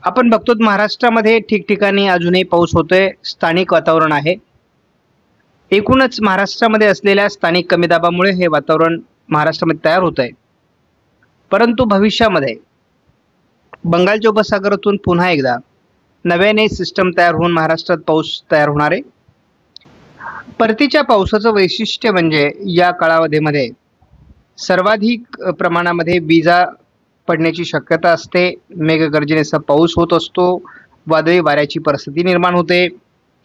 आपण बघतो महाराष्ट्रामध्ये ठिकठिकाणी अजूनही पाऊस होतोय. स्थानिक वातावरण आहे. एकूणच महाराष्ट्रामध्ये असलेल्या स्थानिक कमी दाबामुळे हे वातावरण महाराष्ट्रामध्ये तयार होत आहे. परंतु भविष्यामध्ये बंगालच्या उपसागरातून पुन्हा एकदा नव्याने सिस्टम तयार होऊन महाराष्ट्रात पाऊस तयार होणार आहे. परतीच्या पावसाचं वैशिष्ट्य म्हणजे या कालावधीमध्ये सर्वाधिक प्रमाणामध्ये विजा पडण्याची शक्यता असते. मेघगर्जनेचा पाऊस होत असतो. वादळी वाऱ्याची परिस्थिती निर्माण होते.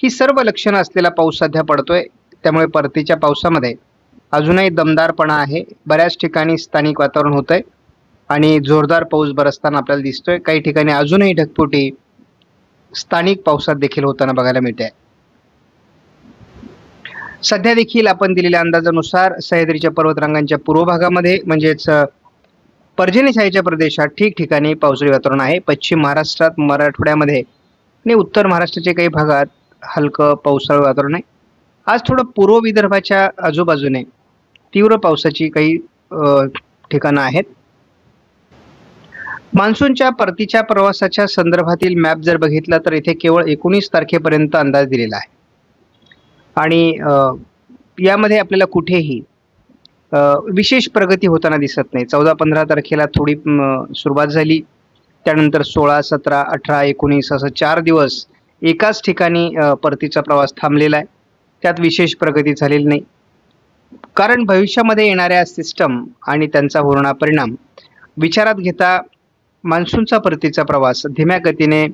ही सर्व लक्षणं असलेला पाऊस सध्या पडतोय. त्यामुळे परतीच्या पावसामध्ये अजूनही दमदारपणा आहे. बऱ्याच ठिकाणी स्थानिक वातावरण होतंय आणि जोरदार पाऊस बरसताना आपल्याला दिसतोय. काही ठिकाणी अजूनही ढगफुटी स्थानिक पावसात देखील होताना बघायला मिळते. सध्या देखील आपण दिलेल्या अंदाजानुसार सह्याद्रीच्या पर्वतरांगांच्या पूर्व भागामध्ये म्हणजेच पर्जन्य छायेच्या प्रदेशात ठिकठिकाणी पावसाळी वातावरण आहे. पश्चिम महाराष्ट्रात, मराठवाड्यामध्ये आणि उत्तर महाराष्ट्राच्या काही भागात हलकं पावसाळी वातावरण आहे. आज थोडं पूर्व विदर्भाच्या आजूबाजूने तीव्र पावसाची काही ठिकाणं आहेत. मान्सूनच्या परतीच्या प्रवासाच्या संदर्भातील मॅप जर बघितला तर इथे केवळ 19 तारखेपर्यंत अंदाज दिलेला आहे आणि यामध्ये आपल्याला कुठेही विशेष प्रगती होताना दिसत नाही. 14-15 तारखेला थोडी सुरुवात झाली. त्यानंतर 16, 17, 18, 19 असं 4 दिवस एकाच ठिकाणी परतीचा प्रवास थांबलेला आहे. त्यात विशेष प्रगती झालेली नाही. कारण भविष्यामध्ये येणाऱ्या सिस्टम आणि त्यांचा होणारा परिणाम विचारात घेता मान्सूनचा परतीचा प्रवास धीम्या गतीने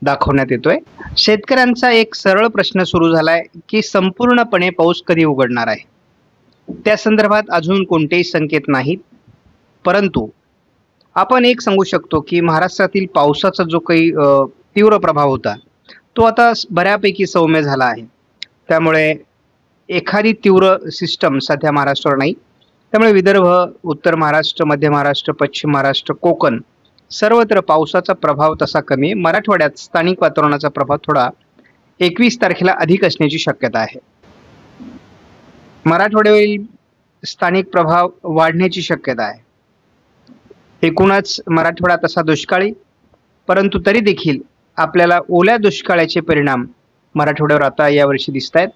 दाखवण्यात येतोय. शेतकऱ्यांचा एक सरळ प्रश्न सुरू झालाय की संपूर्णपणे पाऊस कधी उघडणार आहे. त्या संदर्भात अजून कोणतेही संकेत नाहीत. परंतु आपण एक सांगू शकतो की महाराष्ट्रातील पावसाचा जो काही तीव्र प्रभाव होता तो आता बऱ्यापैकी सौम्य झाला आहे. त्यामुळे एखादी तीव्र सिस्टम सध्या महाराष्ट्रावर नाही. त्यामुळे विदर्भ, उत्तर महाराष्ट्र, मध्य महाराष्ट्र, पश्चिम महाराष्ट्र, कोकण सर्वत्र पावसाचा प्रभाव तसा कमी आहे. मराठवाड्यात स्थानिक वातावरणाचा प्रभाव थोडा 21 तारखेला अधिक असण्याची शक्यता आहे. मराठवाड्यावरील स्थानिक प्रभाव वाढण्याची शक्यता आहे. एकूणच मराठवाडा तसा दुष्काळी, परंतु तरी देखील आपल्याला ओल्या दुष्काळाचे परिणाम मराठवाड्यावर आता यावर्षी दिसत आहेत.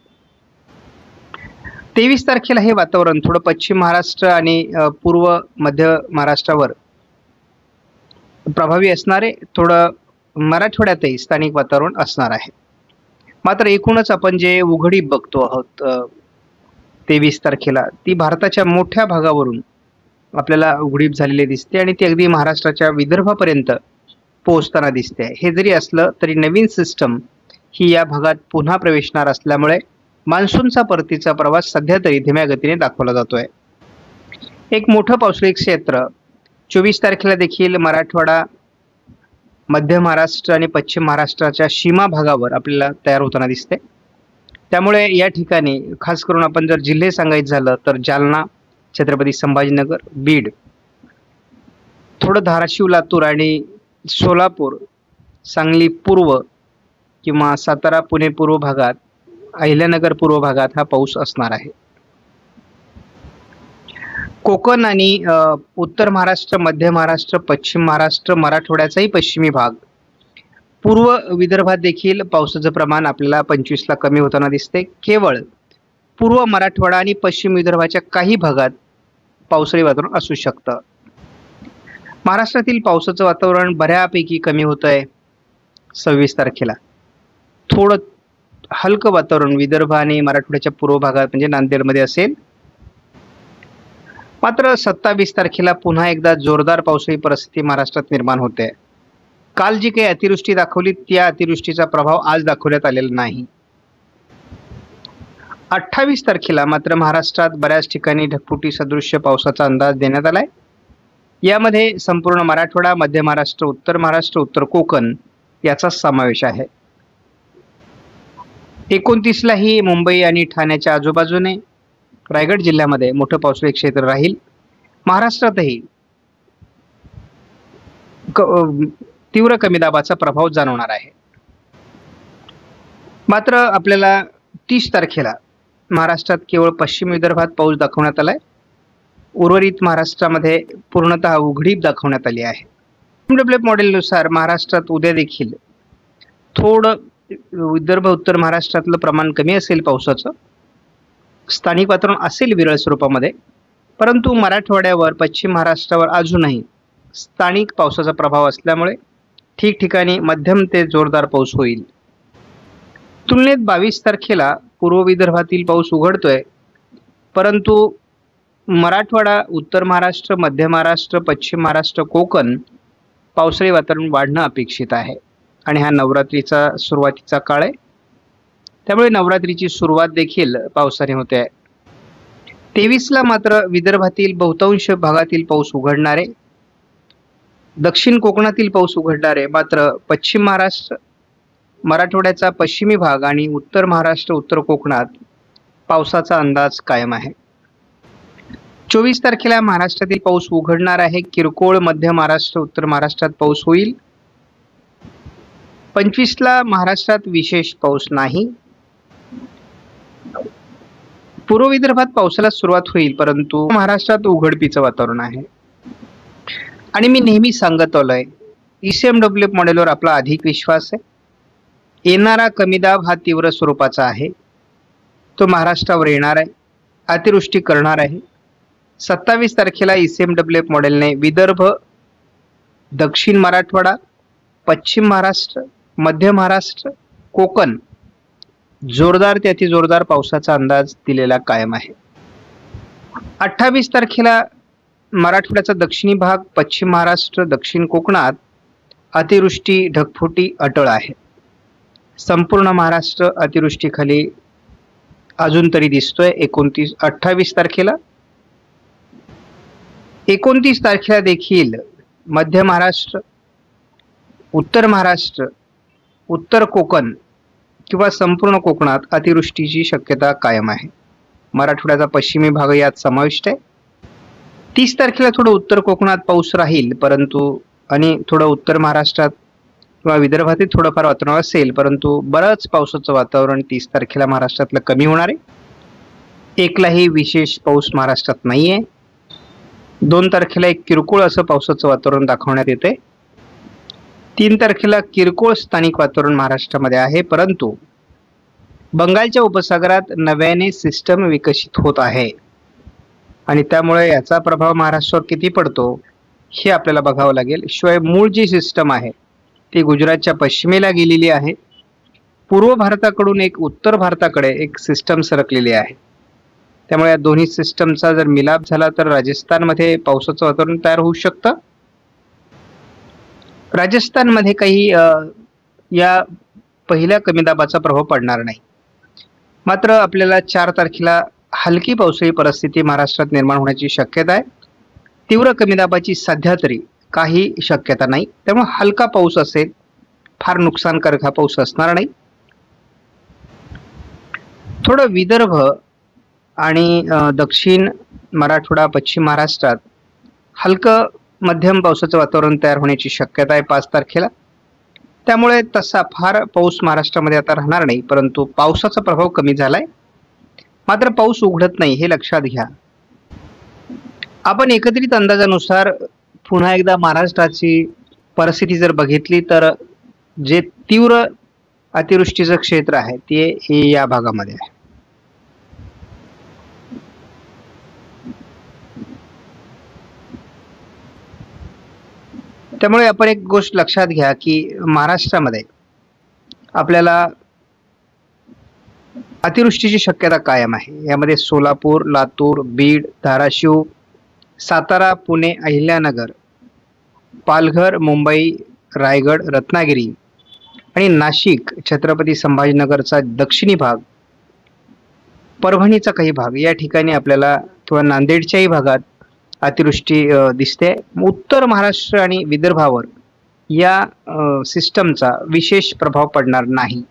23 तारखेला हे वातावरण थोडं पश्चिम महाराष्ट्र आणि पूर्व मध्य महाराष्ट्रावर प्रभावी असणार आहे. थोडं मराठवाड्यातही स्थानिक वातावरण असणार आहे. मात्र एकूणच आपण जे उघडीप बघतो आहोत 23 तारखेला ती भारताच्या मोठ्या भागावरून आपल्याला उघडीप झालेली दिसते आणि ती अगदी महाराष्ट्राच्या विदर्भापर्यंत पोहोचताना दिसते. हे जरी असलं तरी नवीन सिस्टम ही या भागात पुन्हा प्रवेशणार असल्यामुळे मान्सूनचा परतीचा प्रवास सध्या तरी धीम्या गतीने दाखवला जातोय. एक मोठं पावसाळी क्षेत्र 24 तारखेला देखील मराठवाडा, मध्य महाराष्ट्र आणि पश्चिम महाराष्ट्राच्या सीमा भागावर आपल्याला तयार होताना दिसते. त्यामुळे या ठिकाणी खास करून आपण जर जिल्हे सांगायचं झालं तर जालना, छत्रपती संभाजीनगर, बीड, थोडं धाराशिव, लातूर आणि सोलापूर, सांगली पूर्व किंवा सातारा, पुणे पूर्व भागात, अहिल्यानगर पूर्व भागात हा पाऊस असणार आहे. कोकण आणि उत्तर महाराष्ट्र, मध्य महाराष्ट्र, पश्चिम महाराष्ट्र, मराठवाड्याचाही पश्चिमी भाग, पूर्व विदर्भात देखील पावसाचं प्रमाण आपल्याला 25 ला कमी होताना दिसते. केवळ पूर्व मराठवाडा आणि पश्चिम विदर्भाच्या काही भागात पावसाळी वातावरण असू शकतं. महाराष्ट्रातील पावसाचं वातावरण बऱ्यापैकी कमी होत आहे. 26 तारखेला थोडं हलकं वातावरण विदर्भ आणि मराठवाड्याच्या पूर्व भागात म्हणजे नांदेडमध्ये असेल. मात्र 27 तारखेला पुन्हा एकदा जोरदार पावसाळी परिस्थिती महाराष्ट्रात निर्माण होते. काल जी काही अतिवृष्टी दाखवली त्या अतिवृष्टीचा प्रभाव आज दाखवण्यात आलेला नाही. 28 तारखेला मात्र महाराष्ट्रात बऱ्याच ठिकाणी ढगफुटी सदृश्य पावसाचा अंदाज देण्यात आलाय. यामध्ये संपूर्ण मराठवाडा, मध्य महाराष्ट्र, उत्तर कोकण याचा समावेश आहे. 29 लाही मुंबई आणि ठाण्याच्या आजूबाजूने रायगड जिल्ह्यामध्ये मोठं पावसाळी क्षेत्र राहील. महाराष्ट्रातही तीव्र कमी दाबाचा प्रभाव जाणवणार आहे. मात्र आपल्याला 30 तारखेला महाराष्ट्रात केवळ पश्चिम विदर्भात पाऊस दाखवण्यात आलाय. उर्वरित महाराष्ट्रामध्ये पूर्णतः उघडीप दाखवण्यात आली आहे. डेव्हलप मॉडेलनुसार महाराष्ट्रात उद्या देखील थोडं विदर्भ उत्तर महाराष्ट्रातलं प्रमाण कमी असेल पावसाचं, स्थानिक वातावरण असेल विरळ स्वरूपामध्ये, परंतु मराठवाड्यावर पश्चिम महाराष्ट्रावर अजूनही स्थानिक पावसाचा प्रभाव असल्यामुळे ठिकठिकाणी मध्यम ते जोरदार पाऊस होईल. तुलनेत 22 तारखेला पूर्व विदर्भातील पाऊस उघडतोय, परंतु मराठवाडा, उत्तर महाराष्ट्र, मध्य महाराष्ट्र, पश्चिम महाराष्ट्र, कोकण पावसाळी वातावरण वाढणं अपेक्षित आहे. आणि हा नवरात्रीचा सुरुवातीचा काळ आहे, त्यामुळे नवरात्रीची सुरुवात देखील पावसाने होते आहे. 23ला मात्र विदर्भातील बहुतांश भागातील पाऊस उघडणार आहे. दक्षिण कोकणातील पाऊस उघडणार आहे, मात्र पश्चिम महाराष्ट्र, मराठवाड्याचा पश्चिमी भाग आणि उत्तर महाराष्ट्र, उत्तर कोकणात पावसाचा अंदाज कायम आहे. 24 तारखेला महाराष्ट्रातील पाऊस उघडणार आहे. किरकोळ मध्य महाराष्ट्र, उत्तर महाराष्ट्रात पाऊस होईल. 25ला महाराष्ट्रात विशेष पाऊस नाही. पूर्व विदर्भात पावसाला सुरुवात होईल, परंतु महाराष्ट्रात उघडपीचं वातावरण आहे. आणि मी नेहमी सांगत आलोय, ECMWF मॉडेलवर आपला अधिक विश्वास आहे. येणारा कमी दाब हा तीव्र स्वरूपाचा आहे, तो महाराष्ट्रावर येणार आहे, अतिवृष्टी करणार आहे. 27 तारखेला ECMWF मॉडेलने विदर्भ, दक्षिण मराठवाडा, पश्चिम महाराष्ट्र, मध्य महाराष्ट्र, कोकण जोरदार ते अतिजोरदार पावसाचा अंदाज दिलेला कायम आहे. 28 तारखेला मराठवाड्याचा दक्षिणी भाग, पश्चिम महाराष्ट्र, दक्षिण कोकणात अतिवृष्टी, ढगफुटी अटळ आहे. संपूर्ण महाराष्ट्र अतिवृष्टीखाली अजून तरी दिसतोय. 28 तारखेला 29 तारखेला देखील मध्य महाराष्ट्र, उत्तर महाराष्ट्र, उत्तर कोकण किंवा संपूर्ण कोकणात अतिवृष्टीची शक्यता कायम आहे. मराठवाड्याचा पश्चिमी भाग यात समाविष्ट आहे. 30 तारखेला थोडं उत्तर कोकणात पाऊस राहील, परंतु आणि थोडं उत्तर महाराष्ट्रात किंवा विदर्भातील थोडंफार वातावरण असेल, परंतु बरंच पावसाचं वातावरण 30 तारखेला महाराष्ट्रातलं कमी होणार आहे. 1लाही विशेष पाऊस महाराष्ट्रात नाही आहे. 2 तारखेला एक किरकोळ असं पावसाचं वातावरण दाखवण्यात येते. 3 तारखेला किरकोळ स्थानिक वातावरण महाराष्ट्रामध्ये आहे, परंतु बंगालच्या उपसागरात नव्याने सिस्टम विकसित होत आहे आणि त्यामुळे याचा प्रभाव महाराष्ट्रावर किती पडतो हे आपल्याला बघावं लागेल. शिवाय मूळ जी सिस्टम आहे ती गुजरातच्या पश्चिमेला गेलेली आहे. पूर्व भारताकडून एक उत्तर भारताकडे एक सिस्टम सरकलेली आहे. त्यामुळे या दोन्ही सिस्टमचा जर मिलाप झाला तर राजस्थानमध्ये पावसाचं वातावरण तयार होऊ शकतं. राजस्थानमध्ये काही या पहिल्या कमी दाबाचा प्रभाव पडणार नाही. मात्र आपल्याला 4 तारखेला हलकी पावसाळी परिस्थिती महाराष्ट्रात निर्माण होण्याची शक्यता आहे. तीव्र कमी दाबाची सध्या तरी काही शक्यता नाही, त्यामुळे हलका पाऊस असेल, फार नुकसानकारक हा पाऊस असणार नाही. थोडं विदर्भ आणि दक्षिण मराठवाडा, पश्चिम महाराष्ट्रात हलकं मध्यम पावसाचं वातावरण तयार होण्याची शक्यता आहे 5 तारखेला. त्यामुळे तसा फार पाऊस महाराष्ट्रामध्ये आता राहणार नाही, परंतु पावसाचा प्रभाव कमी झालाय. मात्र पाऊस उघडत नाही हे लक्षात घ्या. आपण एकत्रित अंदाजानुसार पुन्हा एकदा महाराष्ट्राची परिस्थिती जर बघितली तर जे तीव्र अतिवृष्टीचं क्षेत्र आहे ते या भागामध्ये आहे. त्यामुळे आपण एक गोष्ट लक्षात घ्या की महाराष्ट्रामध्ये आपल्याला अतिवृष्टीची शक्यता कायम आहे. यामध्ये सोलापूर, लातूर, बीड, धाराशिव, सातारा, पुणे, अहिल्यानगर, पालघर, मुंबई, रायगड, रत्नागिरी आणि नाशिक, छत्रपती संभाजीनगरचा दक्षिणी भाग, परभणीचा काही भाग या ठिकाणी आपल्याला किंवा नांदेडच्याही भागात अतिवृष्टी दिसते. उत्तर महाराष्ट्र आणि विदर्भावर या सिस्टमचा विशेष प्रभाव पडणार नाही.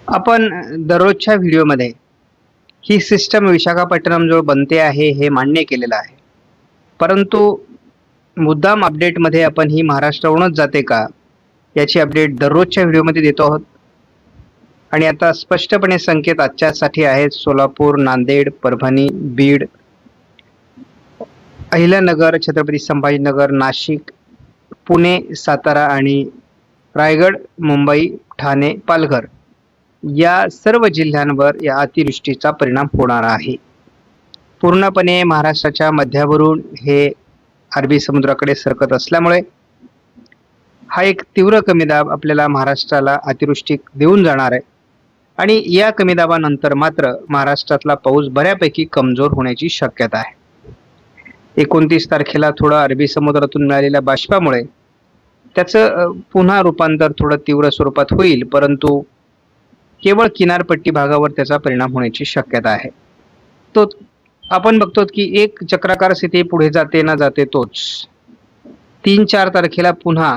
आपण दररोजच्या व्हिडिओमध्ये ही सिस्टम विशाखापट्टणमजवळ बनते आहे हे मान्य केलेलं आहे, परंतु मुद्दाम अपडेटमध्ये आपण ही महाराष्ट्रावरूनच जाते का याची अपडेट दररोजच्या व्हिडिओमध्ये देतो आहोत. आणि आता स्पष्टपणे संकेत आजच्यासाठी आहेत सोलापूर, नांदेड, परभणी, बीड, अहिल्यानगर, छत्रपती संभाजीनगर, नाशिक, पुणे, सातारा आणि रायगड, मुंबई, ठाणे, पालघर या सर्व जिल्ह्यांवर या अतिवृष्टीचा परिणाम होणार आहे. पूर्णपणे महाराष्ट्राच्या मध्यावरून हे अरबी समुद्राकडे सरकत असल्यामुळे हा एक तीव्र कमी दाब आपल्याला महाराष्ट्राला अतिवृष्टी देऊन जाणार आहे आणि या कमी दाबानंतर मात्र महाराष्ट्रातला पाऊस बऱ्यापैकी कमजोर होण्याची शक्यता आहे. 29 तारखेला थोडं अरबी समुद्रातून मिळालेल्या बाष्पामुळे त्याचं पुन्हा रूपांतर थोडं तीव्र स्वरूपात होईल, परंतु केवळ किनारपट्टी भागावर त्याचा परिणाम होण्याची शक्यता आहे. तो आपण बघतो की एक चक्राकार स्थिती पुढे जाते ना जाते तोच 3-4 तारखेला पुन्हा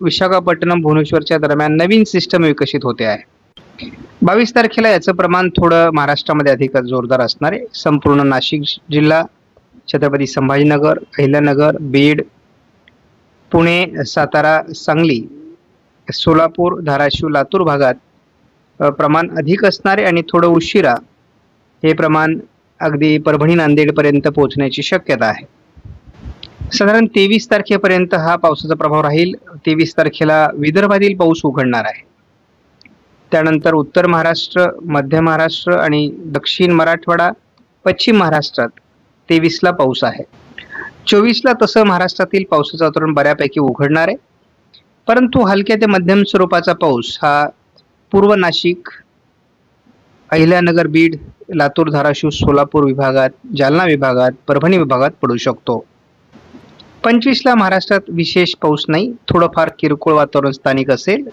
विशाखापट्टणम भुवनेश्वरच्या दरम्यान नवीन सिस्टम विकसित होते आहे. 22 तारखेला याचं प्रमाण थोडं महाराष्ट्रामध्ये अधिकच जोरदार असणार आहे. संपूर्ण नाशिक जिल्हा, छत्रपती संभाजीनगर, अहिल्यानगर, बीड, पुणे, सातारा, सांगली, सोलापूर, धाराशिव, लातूर भागात प्रमाण अधिक असणार आहे आणि थोडं उशिरा हे प्रमाण अगदी परभणी, नांदेडपर्यंत पोहोचण्याची शक्यता आहे. साधारण 23 तारखेपर्यंत हा पावसाचा प्रभाव राहील. 23 तारखेला विदर्भातील पाऊस उघडणार आहे. त्यानंतर उत्तर महाराष्ट्र, मध्य महाराष्ट्र आणि दक्षिण मराठवाडा, पश्चिम महाराष्ट्रात 23ला पाऊस आहे. 24ला तसं महाराष्ट्रातील पावसाचं वातावरण बऱ्यापैकी उघडणार आहे, परंतु हलक्या ते मध्यम स्वरूपाचा पाऊस हा पूर्व नाशिक, अहिल्यानगर, बीड, लातूर, धाराशिव, सोलापूर विभागात, जालना विभागात, परभणी विभागात पडू शकतो. 25ला महाराष्ट्रात विशेष पाऊस नाही, थोडंफार किरकोळ वातावरण स्थानिक असेल.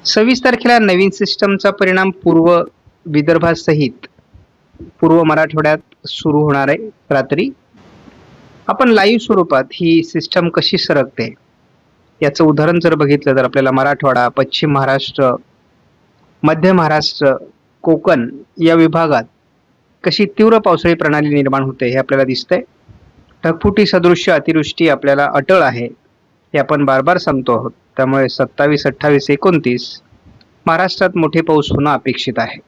26 तारखेला नवीन सिस्टमचा परिणाम पूर्व विदर्भासहित पूर्व मराठवाड्यात सुरू होणार आहे. रात्री आपण लाईव्ह स्वरूपात ही सिस्टम कशी सरकते याचं उदाहरण जर बघितलं तर आपल्याला मराठवाडा, पश्चिम महाराष्ट्र, मध्य महाराष्ट्र, कोकण या विभागात कशी तीव्र पावसाळी प्रणाली निर्माण होते हे आपल्याला दिसतंय. ढगफुटी सदृश्य अतिवृष्टी आपल्याला अटळ आहे हे आपण बार बार सांगतो आहोत. त्यामुळे 27, 28, 29 महाराष्ट्रात मोठे पाऊस होणं अपेक्षित आहे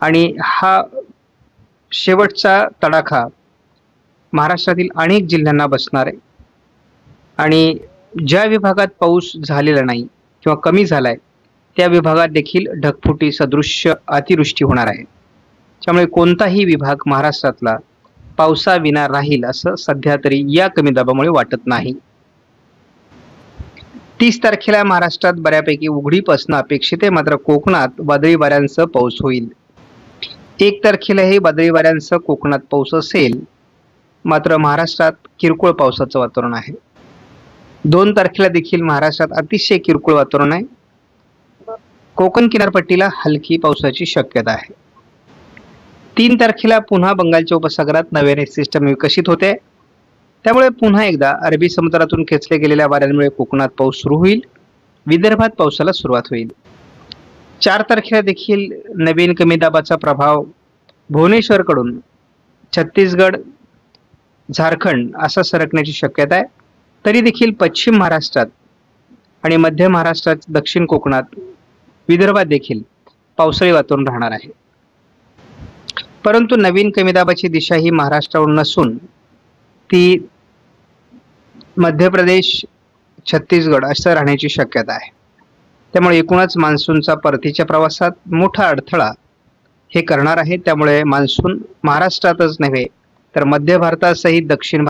आणि हा शेवटचा तडाखा महाराष्ट्रातील अनेक जिल्ह्यांना बसणार आहे आणि ज्या विभागात पाऊस झालेला नाही किंवा कमी झालाय त्या विभागात देखील ढगफुटी सदृश्य अतिवृष्टी होणार आहे. त्यामुळे कोणताही विभाग महाराष्ट्रातला पावसाविना राहील असं सध्या तरी या कमी दाबामुळे वाटत नाही. 30 तारखेला महाराष्ट्रात बऱ्यापैकी उघडीप असणं अपेक्षित आहे, मात्र कोकणात वादळी वाऱ्यांसह पाऊस होईल. 1 तारखेलाही वादळी वाऱ्यांसह कोकणात पाऊस असेल, मात्र महाराष्ट्रात किरकोळ पावसाचं वातावरण आहे. 2 तारखेला देखील महाराष्ट्रात अतिशय किरकोळ वातावरण आहे. कोकण किनारपट्टीला हलकी पावसाची शक्यता आहे. 3 तारखेला पुन्हा बंगालच्या उपसागरात नव्याने सिस्टम विकसित होते, त्यामुळे पुन्हा एकदा अरबी समुद्रातून खेचले गेलेल्या वाऱ्यांमुळे कोकणात पाऊस सुरू होईल. विदर्भात पावसाला सुरुवात होईल. 4 तारखेला देखील नवीन कमी दाबाचा प्रभाव भुवनेश्वरकडून छत्तीसगड, झारखंड असा सरकण्याची शक्यता आहे. तरी देखील पश्चिम महाराष्ट्रात आणि मध्य महाराष्ट्रात, दक्षिण कोकणात, विदर्भात देखील पावसाळी वातावरण राहणार आहे. परंतु नवीन कमी दाबाची दिशा ही महाराष्ट्रावर नसून ती मध्य प्रदेश, छत्तीसगड असं राहण्याची शक्यता आहे. त्यामुळे एकूणच मान्सूनचा परतीच्या प्रवासात मोठा अडथळा हे करणार आहे. त्यामुळे मान्सून महाराष्ट्रातच नव्हे तर मध्य भारतासहित दक्षिण